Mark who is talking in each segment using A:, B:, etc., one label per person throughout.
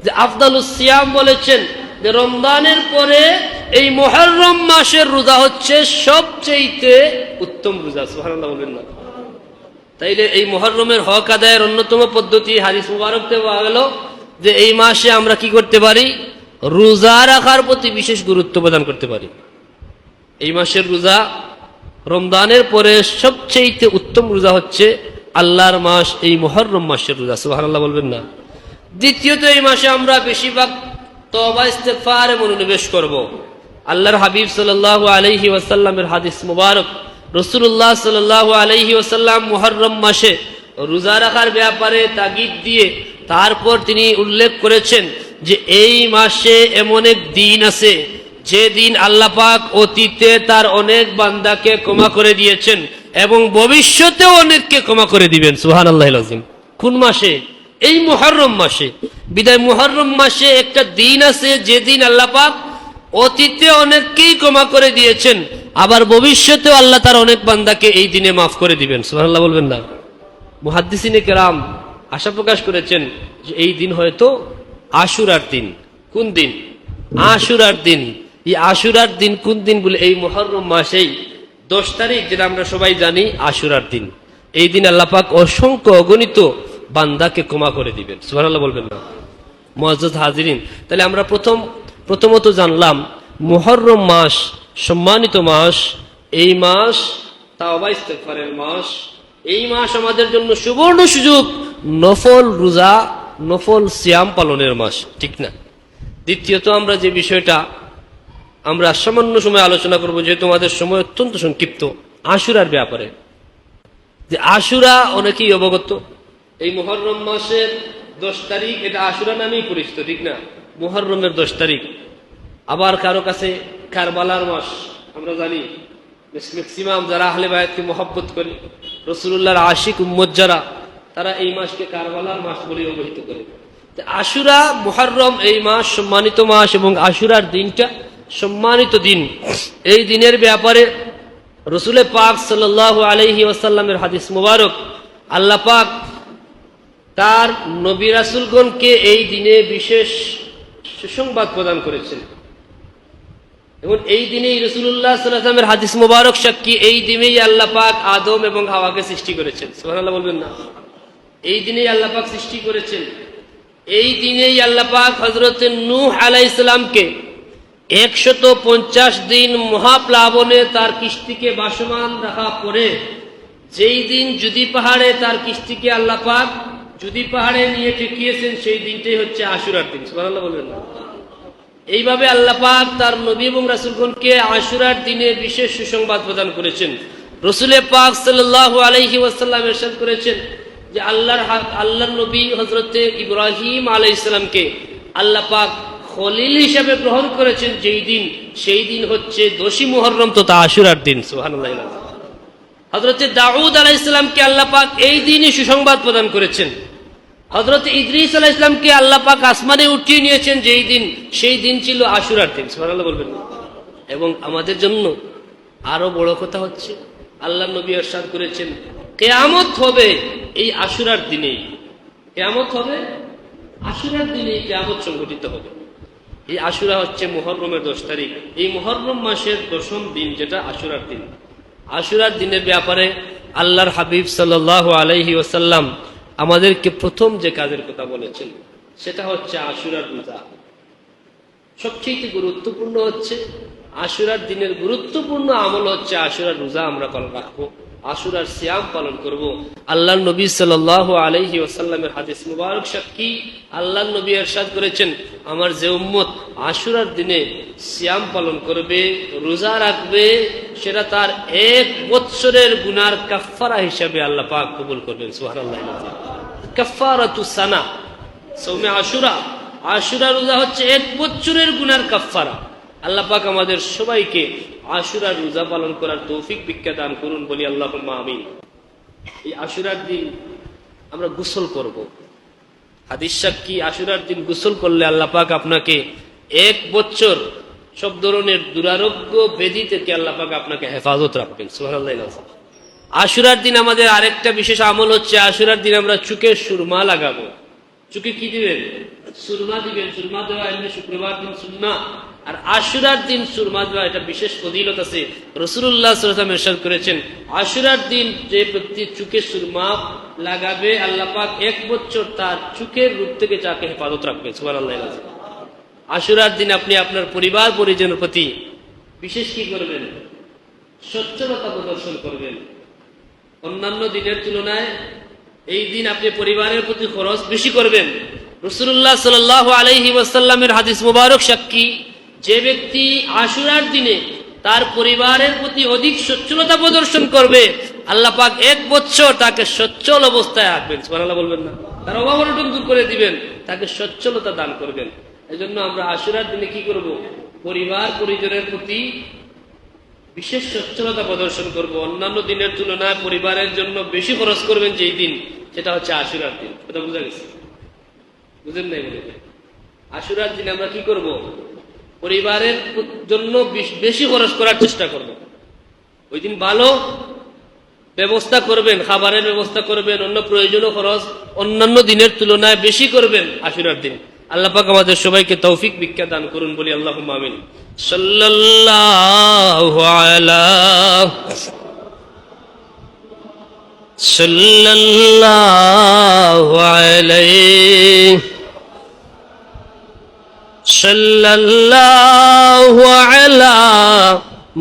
A: যে আফদালুস সিয়াম বলেছেন যে রমজানের পরে এই মুহররম মাসের রোজা হচ্ছে সবচেয়ে উত্তম রোজা। সুবহানাল্লাহ বলবেন না? তাইলে এই মুহররমের হক আদায়ের অন্যতম পদ্ধতি হাদিস মুবারকতে পাওয়া গেল যে এই মাসে আমরা কি করতে পারি, রোজা রাখার প্রতি বিশেষ গুরুত্ব প্রদান করতে পারি। এই মাসের রোজা রমজানের পরে সবচেয়ে উত্তম রোজা হচ্ছে আল্লাহর মাস এই মুহররম মাসের রোজা। সুবহানাল্লাহ বলবেন না? দ্বিতীয়ত এই মাসে আমরা বেশিরভাগ তওবা ইস্তেগফারে মনোনিবেশ করব। আল্লাহর হাবিব সাল্লাল্লাহু আলাইহি ওয়াসাল্লামের হাদিস মুবারক, রাসূলুল্লাহ সাল্লাল্লাহু আলাইহি ওয়াসাল্লাম মুহররম মাসে রোজা রাখার ব্যাপারে তাগিদ দিয়ে তারপর তিনি উল্লেখ করেছেন যে এই মাসে এমন এক দিন আছে যে দিন আল্লাহ পাক অতীতে তার অনেক বান্দাকে ক্ষমা করে দিয়েছেন এবং ভবিষ্যতেও অনেককে ক্ষমা করে দিবেন। সুবহানাল্লাহিল আযীম। কোন মাসে? এই মুহররম মাসে। বিদায় মুহররম মাসে একটা দিন আছে যে দিন আল্লাহ পাক অতীতে অনেককেই ক্ষমা করে দিয়েছেন, আবার ভবিষ্যতেও আল্লাহ তার অনেক বান্দাকে এই দিনে মাফ করে দিবেন। সুবহানাল্লাহ বলবেন না? মুহাদ্দিসিনে কেরাম আশা প্রকাশ করেছেন যে এই দিন হয়তো আশুরার দিন। কোন দিন? আশুরার দিন। এই আশুরার দিন কোন দিন বলে? এই মুহররম মাসেই 10 তারিখ, যেটা আমরা সবাই জানি আশুরার দিন। এই দিন আল্লাহ পাক অসংখ্য অগণিত বান্দাকে ক্ষমা করে দিবেন। সুবহানাল্লাহ বলবেন না? মুআজ্জাজ হাজিরিন, তাহলে আমরা প্রথমত জানলাম মুহররম মাস সম্মানিত মাস। এই মাস তাওবা ইস্তেগফারের মাস। এই মাস আমাদের জন্য সুবর্ণ সুযোগ নফল রোজা, নফল সিয়াম পালনের মাস, ঠিক না? দ্বিতীয়ত আমরা যে বিষয়টা আমরা সামান্য সময় আলোচনা করব, যেহেতু আমাদের সময় অত্যন্ত সংক্ষিপ্ত, আশুরার ব্যাপারে। যে আশুরা অনেকেই অবগত, এই মুহররম মাসের 10 তারিখ এটা আশুরা নামেই পরিচিত, ঠিক না? মুহররমের 10 তারিখ। আবার কারো কাছে কারবালার মাস, আমরা জানি ম্যাক্সিমাম যারা আহলে বায়াতকে মহব্বত করে, রাসূলুল্লাহর আশিক উম্মত যারা, তারা এই মাসকে কারবালার মাস বলে অভিহিত করে। আশুরা, মুহররম এই মাস সম্মানিত মাস এবং আশুরার দিনটা সম্মানিত দিন। এই দিনের ব্যাপারে রাসূল পাক সাল্লাল্লাহু আলাইহি ওয়াসাল্লামের হাদিস মুবারক, আল্লাহ পাক তার নবী রাসূলগণকে এই দিনে বিশেষ সুসংবাদ প্রদান করেছেন এবং এই দিনেই রাসূলুল্লাহ সাল্লাল্লাহু আলাইহি ওয়াসাল্লামের হাদিস মুবারক সাক্ষী, এই দিনেই আল্লাহ পাক আদম এবং হাওয়াকে সৃষ্টি করেছেন। সুবহানাল্লাহ বলবেন না? এই দিনেই আল্লাহ পাক সৃষ্টি করেছেন। এই দিনেই আল্লাহ পাক হযরত নূহ আলাইহিস সালামকে 150 দিন মহাপ্লাবনে তার কিস্তিকে ভাসমান রাখা পরে যেই দিন জুদি পাহাড়ে তার কিস্তিকে আল্লাহ পাক জুদি পাহাড়ে নিয়ে ঠেকিয়েছেন, সেই দিনটাই হচ্ছে আশুরার দিন। সুবহানাল্লাহ বলবেন না? এইভাবে আল্লাহ পাক তার নবী এবং রাসূলগণকে আশুরার দিনে বিশেষ সুসংবাদ প্রদান করেছেন। রাসূল পাক সাল্লাল্লাহু আলাইহি ওয়াসাল্লাম ইরশাদ করেছেন যে আল্লাহর নবী হযরত ইব্রাহিম আলাইহিস সালামকে আল্লাহ পাক খলিল হিসেবে গ্রহণ করেছেন যেই দিন, সেই দিন হচ্ছে 10ই মুহররম তথা আশুরার দিন। সুবহানাল্লাহ। হযরত দাউদ আলাইহিস সালামকে আল্লাহ পাক এই দিনই সুসংবাদ প্রদান করেছেন। হযরত ইদ্রিস আলাইহিস সালামকে আল্লাহ পাক আসমানে উঠিয়ে নিয়েছেন যেই দিন, সেই দিন ছিল আশুরার দিন। সুবহানাল্লাহ বলবেন না? এবং আমাদের জন্য আরো বড় কথা হচ্ছে, আল্লাহ নবী ইরশাদ করেছেন কিয়ামত হবে এই আশুরার দিনেই। কিয়ামত হবে আশুরার দিনেই, কিয়ামত সংঘটিত হবে। এই আশুরা হচ্ছে মুহররমের 10 তারিখ। এই মুহররম মাসের 10ম দিন, যেটা আশুরার দিন। আশুরার দিনের ব্যাপারে আল্লাহর হাবিব সাল্লাল্লাহু আলাইহি ওয়াসাল্লাম আমাদেরকে প্রথম যে কাজের কথা বলেছেন সেটা হচ্ছে আশুরার রোজা। সবচেয়ে গুরুত্বপূর্ণ হচ্ছে আশুরার দিনের গুরুত্বপূর্ণ আমল হচ্ছে আশুরার রোজা আমরা রাখবো, আশুরার সিয়াম পালন করব। আল্লাহর নবী সাল্লাল্লাহু আলাইহি ওয়াসাল্লামের হাদিস মুবারক সাক্ষী, আল্লাহর নবী ইরশাদ করেছেন আমার যে উম্মত আশুরার দিনে সিয়াম পালন করবে, রোজা রাখবে, সেটা তার 1 বছরের গুনার কাফফারা হিসেবে আল্লাহ পাক কবুল করবেন। সুবহানাল্লাহ। কাফফারাতুস সানা সাওমে আশুরা। আশুরা রোজা হচ্ছে 1 বছরের গুনার কাফফারা। আল্লাহ পাক আমাদের সবাইকে আশুরার রোজা পালন করার তৌফিক ভিক্ষা দান করুন, বলি আল্লাহুম্মা আমিন। এই আশুরার দিন আমরা গোসল করব। হাদিস সাক্ষী, আশুরার দিন গোসল করলে আল্লাহ পাক আপনাকে 1 বছর সব ধরনের দুরারোগ্য ব্যাধি থেকে আল্লাহ পাক আপনাকে হেফাজত রাখবেন। সুবহানাল্লাহ। আশুরার দিন আমাদের আরেকটা বিশেষ আমল হচ্ছে আশুরার দিন আমরা চুকে সুরমা লাগাবো। চুকে কি দিবেন? সুরমা দিবেন। সুরমা দেওয়া এমনি শুক্রবার দিন সুন্নাহ, আর আশুরার দিন সুরমা দেওয়া এটা বিশেষ ফজিলত আছে। রাসূলুল্লাহ সাল্লাল্লাহু আলাইহি ওয়াসাল্লাম ইরশাদ করেছেন, আশুরার দিন যে ব্যক্তি চুকে সুরমা লাগাবে আল্লাহ পাক 1 বছর তার চুকের রূপ থেকে যাকে হেফাজত রাখবেন। সুবহানাল্লাহ। আশুরার দিন আপনি আপনার পরিবার পরিজনের প্রতি বিশেষ কি করবেন? সচ্ছলতা প্রদর্শন করবেন। অন্যান্য দিনের তুলনায় এই দিন আপনি পরিবারের প্রতি খরচ বেশি করবেন। রাসূলুল্লাহ সাল্লাল্লাহু আলাইহি ওয়াসাল্লামের হাদিস মুবারক সাক্ষী, যে ব্যক্তি আশুরার দিনে তার পরিবারের প্রতি অধিক সচ্ছলতা প্রদর্শন করবে আল্লাহ পাক 1 বছর তাকে সচ্ছল অবস্থায় রাখবেন। সুবহানাল্লাহ বলবেন না? তার অভাব অনটন দূর করে দিবেন, তাকে সচ্ছলতা দান করবেন। এজন্য আমরা আশুরার দিনে কি করব? পরিবার পরিজনের প্রতি বিশেষ সচ্ছলতা প্রদর্শন করব। অন্যান্য দিনের তুলনায় পরিবারের জন্য বেশি খরচ করবেন যেই দিন, সেটা হচ্ছে আশুরার দিন। কথা বুঝা গেছে? বুঝেন নাই বলে? আশুরার দিন আমরা কি করব? পরিবারের জন্য বেশি খরচ করার চেষ্টা করব। ওই দিন ভালো ব্যবস্থা করবেন, খাবারের ব্যবস্থা করবেন, অন্য প্রয়োজনীয় খরচ অন্যান্য দিনের তুলনায় বেশি করবেন আশুরার দিন। আল্লাহ পাক আমাদের সবাইকে তৌফিক ভিক্ষা দান করুন, বলি আল্লাহুম্মা আমিন। সাল্লাল্লাহু আলা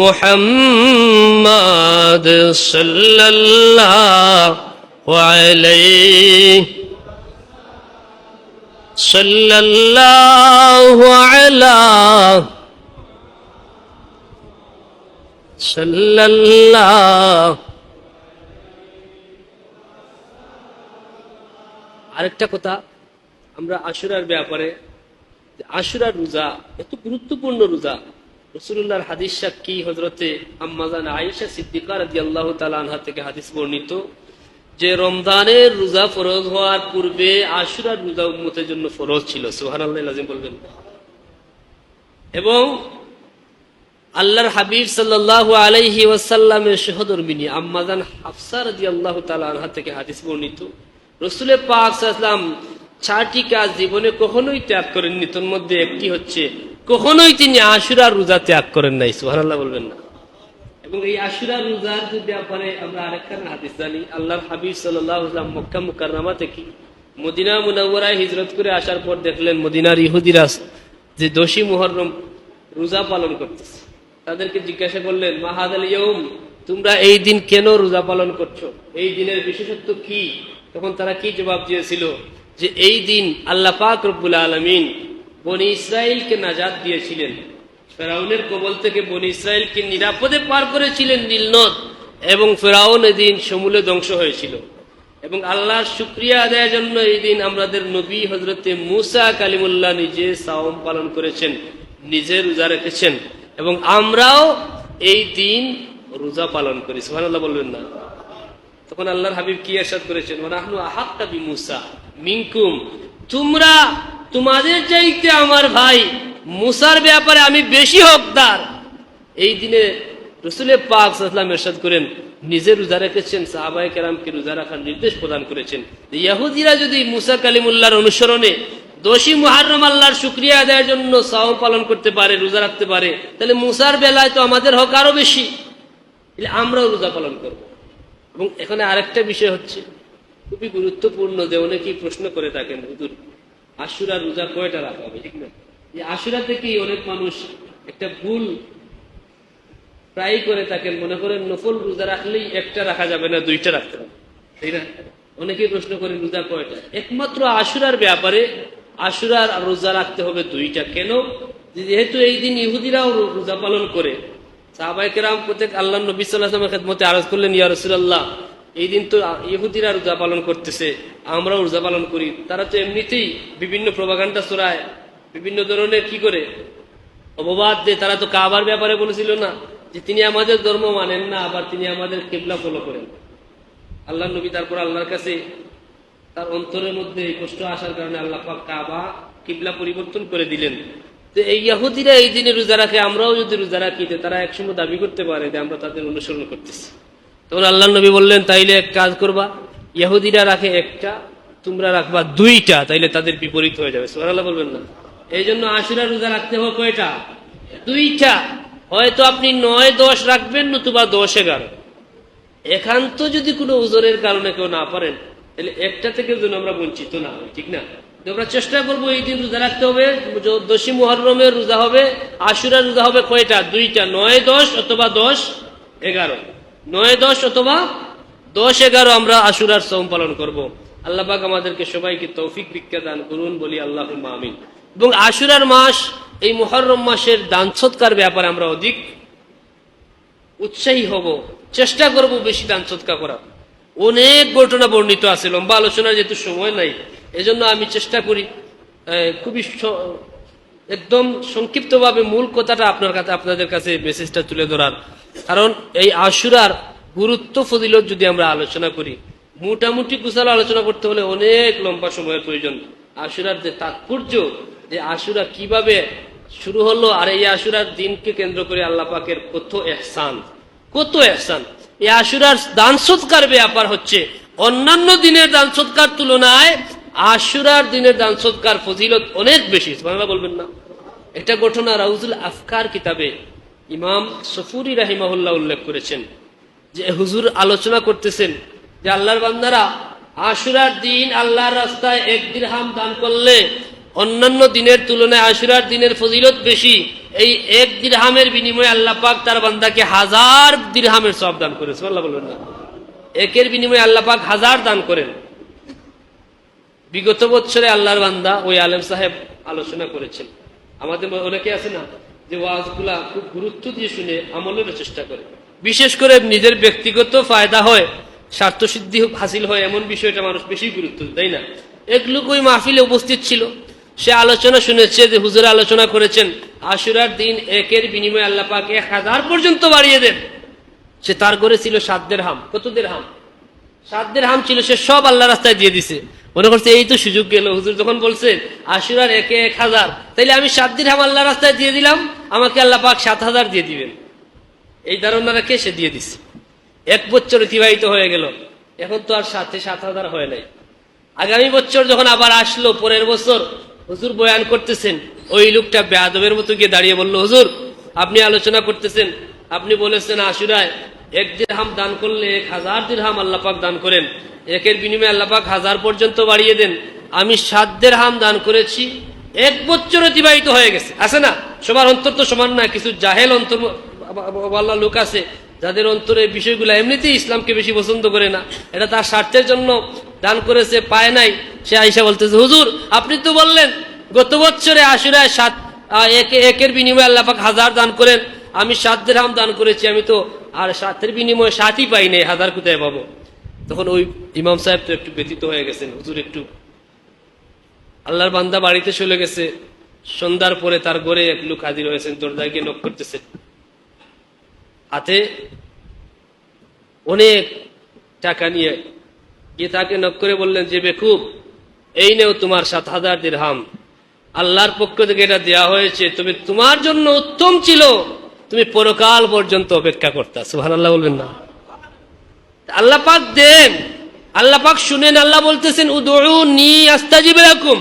A: মুহাম্মাদ সাল্লাল্লাহু আলাইহি সাল্লাল্লাহু আলা সাল্লাল্লাহু। আরেকটা কথা আমরা আশুরার ব্যাপারে, আশুরার রোজা এত গুরুত্বপূর্ণ রোজা। রাসূলুল্লাহর হাদিস সাক্ষী হযরতে আম্মা জান আয়েশা সিদ্দিকা রাদিয়াল্লাহু তাআলা আনহা থেকে হাদিস বর্ণিত যে রমজানের রোজা ফরজ হওয়ার পূর্বে আশুরার রোজা উম্মতের জন্য ফরজ ছিল। সুবহানাল্লাহ লাজিম বলবেন। এবং আল্লাহর হাবিব সাল্লাল্লাহু আলাইহি ওয়াসাল্লামের সহধর্মিনী আম্মা জান হাফসা রাদিয়াল্লাহু তাআলা আনহা থেকে হাদিস বর্ণিত, রাসূল পাক সাল্লাল্লাহু আলাইহি ওয়াসাল্লাম 6টি কাজ জীবনে কখনোই ত্যাগ করেননি। তার মধ্যে একটি হচ্ছে কখনোই তিনি আশুরার রোজা ত্যাগ করেন নাই। সুবহানাল্লাহ বলবেন না? এবং এই আশুরার রোজার ব্যাপারে আমরা আরেকখানা হাদিস জানি। আল্লাহর হাবিব সাল্লাল্লাহু আলাইহি ওয়াসাল্লাম মক্কা মুকাররমা থেকে মদিনা মুনাওয়ারায় হিজরত করে আসার পর দেখলেন মদিনার ইহুদিরা যে 10ই মুহররম রোজা পালন করতেছে। তাদেরকে জিজ্ঞাসা করলেন, মা হাযাল ইয়াউম, তোমরা এই দিন কেন রোজা পালন করছো? এই দিনের বিশেষত্ব কি? তখন তারা কি জবাব দিয়েছিল? যে এই দিন আল্লাহ পাক রব্বুল আলামিন বনি ইসরাইলকে নাজাত দিয়েছিলেন, ফেরাউনের কবল থেকে বনি ইসরাইলকে নিরাপদে পার করেছিলেন নীল নদ, এবং ফেরাউন এদিন সমূলে ধ্বংস হয়েছিল। এবং আল্লাহর শুকরিয়া আদায়ের জন্য এই দিন আমাদের নবী হযরতে মূসা কালিমুল্লাহ নিজে সাওম পালন করেছেন, নিজে রোজা রেখেছেন, এবং আমরাও এই দিন রোজা পালন করি। সুবহানাল্লাহ বলবেন না? তখন আল্লাহর হাবিব কি ইরশাদ করেছেন? ওয়া নাহনু আহাক্কা বিমূসা মিনকুম, তোমরা তোমাদের চাইতে আমার ভাই মুসার ব্যাপারে আমি বেশি হকদার। এই দিনে রাসূল পাক সাল্লাল্লাহু আলাইহি ওয়াসাল্লাম ইরশাদ করেন, নিজে রোজা রেখেছেন, সাহাবায়ে কেরামকে রোজা রাখার নির্দেশ প্রদান করেছেন। ইহুদিরা যদি মুসা কালিমুল্লাহর অনুসরণে 10ই মুহররম আল্লাহর শুকরিয়া আদায়ের জন্য সাওম পালন করতে পারে, রোজা রাখতে পারে, তাহলে মুসার বেলায় তো আমাদের হক আরো বেশি, আমরাও রোজা পালন করব। এবং এখানে আরেকটা বিষয় হচ্ছে খুবই গুরুত্বপূর্ণ, যে অনেকেই প্রশ্ন করে থাকেন, হুজুর আশুরা রোজা কয়টা রাখা হবে? ঠিক না? এই আশুরা থেকেই অনেক মানুষ একটা ভুল প্রায় করে থাকেন, মনে করেন নফল রোজা রাখলেই একটা রাখা যাবে না, 2টা রাখতে হবে, তাই না? অনেকেই প্রশ্ন করেন রোজা কয়টা? একমাত্র আশুরার ব্যাপারে আশুরার রোজা রাখতে হবে 2টা। কেন? যেহেতু এই দিন ইহুদিরাও রোজা পালন করে। সাহাবায়ে কেরাম প্রত্যেক আল্লাহর নবী সাল্লাল্লাহু আলাইহি ওয়াসাল্লামের খেদমতে আরজ করলেন, ইয়া রাসূলুল্লাহ, এই দিন তো ইহুদিরা রোজা পালন করতেছে, আমরাও রোজা পালন করি। তারা তো এমনিতেই বিভিন্ন প্রপাগান্ডা ছড়ায়, বিভিন্ন ধরনের কি করে অপবাদ দেয়। তারা তো কাবার ব্যাপারে বলেছিল না যে তিনি আমাদের ধর্ম মানেন না, আবার তিনি আমাদের কিবলা ফলো করেন। আল্লাহর নবী তারপর আল্লাহর কাছে তার অন্তরের মধ্যে কষ্ট আসার কারণে আল্লাহ পাক কাবা কিবলা পরিবর্তন করে দিলেন। তো এই ইহুদিরা এই দিনে রোজা রাখে, আমরাও যদি রোজা রাখি, তারা একসময় দাবি করতে পারে যে আমরা তাদের অনুসরণ করতেছি। তখন আল্লাহর নবী বললেন, তাইলে এক কাজ করবা, ইহুদিরা রাখে 1টা, তোমরা রাখবা 2টা, তাইলে তাদের বিপরীত হয়ে যাবে। সুবহানাল্লাহ বলবেন না? এই জন্য আশুরা রোজা রাখতে হবে কয়টা? 2টা। হয়তো আপনি 9-10 রাখবেন, নতুবা 10-11। একান্ত যদি কোনো উজরের কারণে কেউ না পারেন, তাহলে একটা থেকে যেন আমরা বঞ্চিত না হই, ঠিক না? আমরা চেষ্টা করবো এই দিন রোজা রাখতে হবে। 10ই মুহররমের রোজা হবে, আশুরার রোজা হবে কয়টা? 2টা, 9-10 অথবা 10-11। 9-10 অথবা 10-11 আমরা আশুরার সওম পালন করব। আল্লাহ পাক আমাদেরকে সবাইকে তৌফিক ভিক্ষা দান করুন, বলি আল্লাহুম্মা আমিন। এবং আশুরার মাস, এই মুহররম মাসের দান সৎকার ব্যাপারে আমরা অধিক উৎসাহী হব, চেষ্টা করব বেশি দান সৎকার করা। অনেক ঘটনা বর্ণিত আছে, লম্বা আলোচনার যেহেতু সময় নাই, এজন্য আমি চেষ্টা করি খুবই একদম সংক্ষিপ্তভাবে মূল কথাটা আপনাদের কাছে মেসেজটা তুলে ধরার। কারণ এই আশুরার গুরুত্ব ফজিলত যদি আমরা আলোচনা করি, মোটামুটি কুশল আলোচনা করতে হলে অনেক লম্বা সময়ের প্রয়োজন। আশুরার যে তাৎপর্য, যে আশুরা কিভাবে শুরু হলো, আর এই আশুরার দিনকে কেন্দ্র করে আল্লাহ পাকের কত ইহসান, কত ইহসান। এই আশুরার দান সৎকার ব্যাপার হচ্ছে অন্যান্য দিনের দান সৎকার তুলনায় আশুরার দিনের দান সৎকার ফজিলত অনেক বেশি। বাংলা বলবেন না? একটা ঘটনা রাউজুল আফকার কিতাবে ইমাম সফুরি রাহিমাহুল্লাহ উল্লেখ করেছেন, যে হুজুর আলোচনা করতেছেন যে আল্লাহর বান্দারা আশুরার দিন আল্লাহর রাস্তায় 1 দিরহাম দান করলে অন্যান্য দিনের তুলনায় আশুরার দিনের ফজিলত বেশি। এই 1 দিরহামের বিনিময়ে আল্লাহ পাক তার বান্দাকে 1000 দিরহামের সওয়াব দান করে। সুবহানাল্লাহ বলবেন না? 1-এর বিনিময়ে আল্লাহ পাক 1000 দান করেন। বিগত বছরে আল্লাহর বান্দা ওই আলেম সাহেব আলোচনা করেছেন। আমাদের অনেকে আছে না, যে ওয়াজগুলা খুব গুরুত্ব দিয়ে শুনে আমলের চেষ্টা করে, বিশেষ করে নিজের ব্যক্তিগত ফায়দা হয়, স্বার্থ সিদ্ধি হাসিল হয়, এমন বিষয়টা মানুষ বেশি গুরুত্ব দেয়, তাই না? এক লোক ওই মাহফিলে উপস্থিত ছিল, সে আলোচনা শুনেছে যে হুজুর আলোচনা করেছেন আশুরার দিন 1-এর বিনিময়ে আল্লাহ পাক 1000 পর্যন্ত বাড়িয়ে দেন। সে তার ঘরে ছিল 7 দিরহাম। কত দিরহাম? 7 দিরহাম ছিল, সে সব আল্লাহ রাস্তায় দিয়ে দিছে। মনে করছে এই তো সুযোগ গেল, হুজুর যখন বলছে আশুরার 1-এ 1000, তাইলে আমি 7 দিরহাম আল্লাহ রাস্তায় দিয়ে দিলাম, আমাকে আল্লাহ পাক 7000 দিয়ে দিবেন। এই ধারণা রেখে সে দিয়ে দিছে। 1 বছর অতিবাহিত হয়ে গেল, এখন তো আর 7000 হয় নাই। আগামী বছর যখন আবার আসলো, পরের বছর হুজুর বয়ান করতেছেন, ওই লোকটা বেয়াদবের মতো গিয়ে দাঁড়িয়ে বলল, হুজুর আপনি আলোচনা করতেছেন, আপনি বলেছেন আশুরায় 1 দিরহাম দান করলে 1000 দিরহাম আল্লাহ পাক দান করেন, 1-এর বিনিময়ে আল্লাহ পাক 1000 পর্যন্ত বাড়িয়ে দেন। আমি 7 দিরহাম দান করেছি, 1 বছর অতিবাহিত হয়ে গেছে। আছে না? সবার অন্তর তো সমান না, কিছু জাহেল অন্তর ওয়ালা লোক আছে যাদের অন্তরে বিষয়গুলো এমনিতেই ইসলামকে বেশি পছন্দ করে না, এটা তার স্বার্থের জন্য দান করেছে, পায় নাই। সে আইসা বলতেছে, হুজুর আপনি তো বললেন গত বছরে আশুরায় 1-এর বিনিময়ে আল্লাহ পাক 1000 দান করেন, আমি 7 দিরহাম দান করেছি, আমি তো আর 7-এর বিনিময়ে 7ই পাই নাই, 1000 কোথায় পাবো? তখন ওই ইমাম সাহেব তো একটু ব্যথিত হয়ে গেছেন, হুজুর একটু। আল্লাহর বান্দা বাড়িতে চলে গেছে, সন্ধ্যার পরে তার ঘরে এক লোক হাজির হয়েছেন, দরজায় গিয়ে নক করতেছেন, হাতে অনেক টাকা নিয়ে গিয়ে তাকে নক করে বললেন, যে বেকুব, এই নেও তোমার 7000 দিরহাম, আল্লাহর পক্ষ থেকে এটা দেয়া হয়েছে, তবে তোমার জন্য উত্তম ছিল তুমি পরকাল পর্যন্ত অপেক্ষা করতা। সুবহানাল্লাহ বলবেন না? আল্লাহ পাক দেন, আল্লাহ পাক শুনেন। আল্লাহ বলতেছেন, উদউনি আস্তাজিব লাকুম।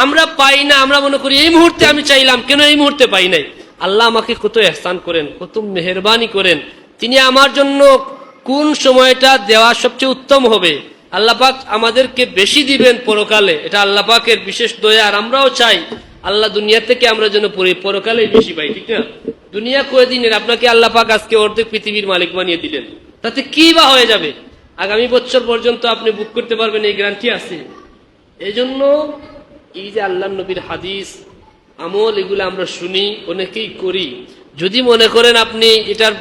A: আমরা পাই না, আমরা মনে করি এই মুহূর্তে আমি চাইলাম, কেন এই মুহূর্তে পাই নাই? আল্লাহ আমাকে কত ইহসান করেন, কত মেহেরবানি করেন, তিনি আমার জন্য কোন সময়টা দেওয়া সবচেয়ে উত্তম হবে, আল্লাহ পাক আমাদেরকে বেশি দিবেন পরকালে, এটা আল্লাহ পাকের বিশেষ দয়া। আর আমরাও চাই আল্লাহ দুনিয়া থেকে আমরা যেন পরকালে বেশি পাই, ঠিক না? দুনিয়া কয়দিনের, আপনাকে আল্লাহ পাক আজকে অর্ধেক পৃথিবীর মালিক বানিয়ে দিলেন, তাতে কি বা হয়ে যাবে? আগামী বছর পর্যন্ত আপনি বুক করতে পারবেন, এই গ্যারান্টি আছে। এই জন্য এই যে আল্লাহ নবীর হাদিস আমল, এগুলো আমরা শুনি, অনেকেই করি। যদি মনে করেন আপনি এটার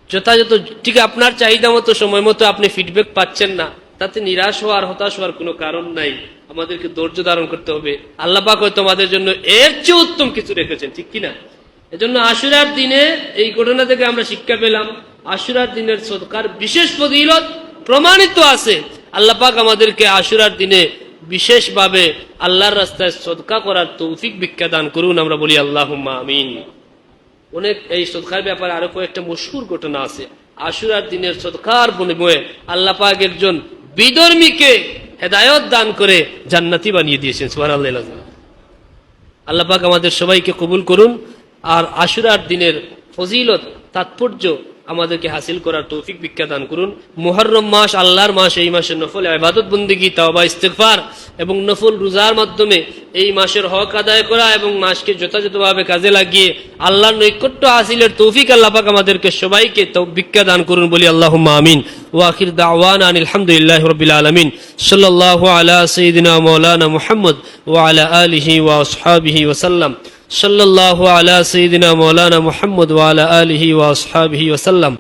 A: যথাযথ ঠিক আপনার চাহিদা মতো সময় মতো আপনি ফিডব্যাক পাচ্ছেন না, তাতে নিরাশ হওয়ার, হতাশ হওয়ার কোনো কারণ নাই। আমাদেরকে ধৈর্য ধারণ করতে হবে। আল্লাহ পাক হয়তো আমাদের জন্য এর চেয়ে উত্তম কিছু রেখেছেন, ঠিক কিনা? এজন্য আশুরার দিনে এই ঘটনা থেকে আমরা শিক্ষা পেলাম, আশুরার দিনের সদকার বিশেষ ফজিলত প্রমাণিত আছে। আল্লাহ পাক আমাদেরকে আশুরার দিনে বিশেষভাবে আল্লাহর রাস্তায় সদকা করার তৌফিক ভিক্ষা দান করুন, আমরা বলি আল্লাহুম্মা আমিন। অনেক এই সদকার ব্যাপারে আরো কয়েকটা মশহুর ঘটনা আছে। আশুরার দিনের সদকার বিনিময়ে আল্লাহ পাক একজন বিধর্মীকে হেদায়েত দান করে জান্নাতি বানিয়ে দিয়েছেন। সুবহানাল্লাহ। আল্লাহ পাক আমাদের সবাইকে কবুল করুন, আর আশুরার দিনের ফজিলত তাৎপর্য আমাদেরকে হাসিল করার তৌফিক ভিক্ষা দান করুন। মুহররম মাস আল্লাহর মাস, এই মাসে নফল ইবাদত বন্দেগী, তাওবা ইস্তিগফার এবং নফল রোজার মাধ্যমে এই মাসের হক আদায় করা এবং মাসকে যথাযথভাবে কাজে লাগিয়ে আল্লাহর নৈকট্য হাসিলের তৌফিক আল্লাহ পাক আমাদেরকে সবাইকে ভিক্ষা দান করুন বলি আল্লাহুম্মা আমিন। ওয়া আখির দাওয়ানা আনিল হামদুলিল্লাহি রাব্বিল আলামিন। সাল্লাল্লাহু আলা সাইয়্যিদিনা মাওলানা মুহাম্মদ ওয়া আলা আলিহি ওয়া আসহাবিহি ওয়া সাল্লাম। সাল্লাল্লাহু আলা সাইয়্যিদিনা মাওলানা মুহাম্মদ ওয়া আলা আলিহি ওয়া আসহাবিহি ওয়া সাল্লাম।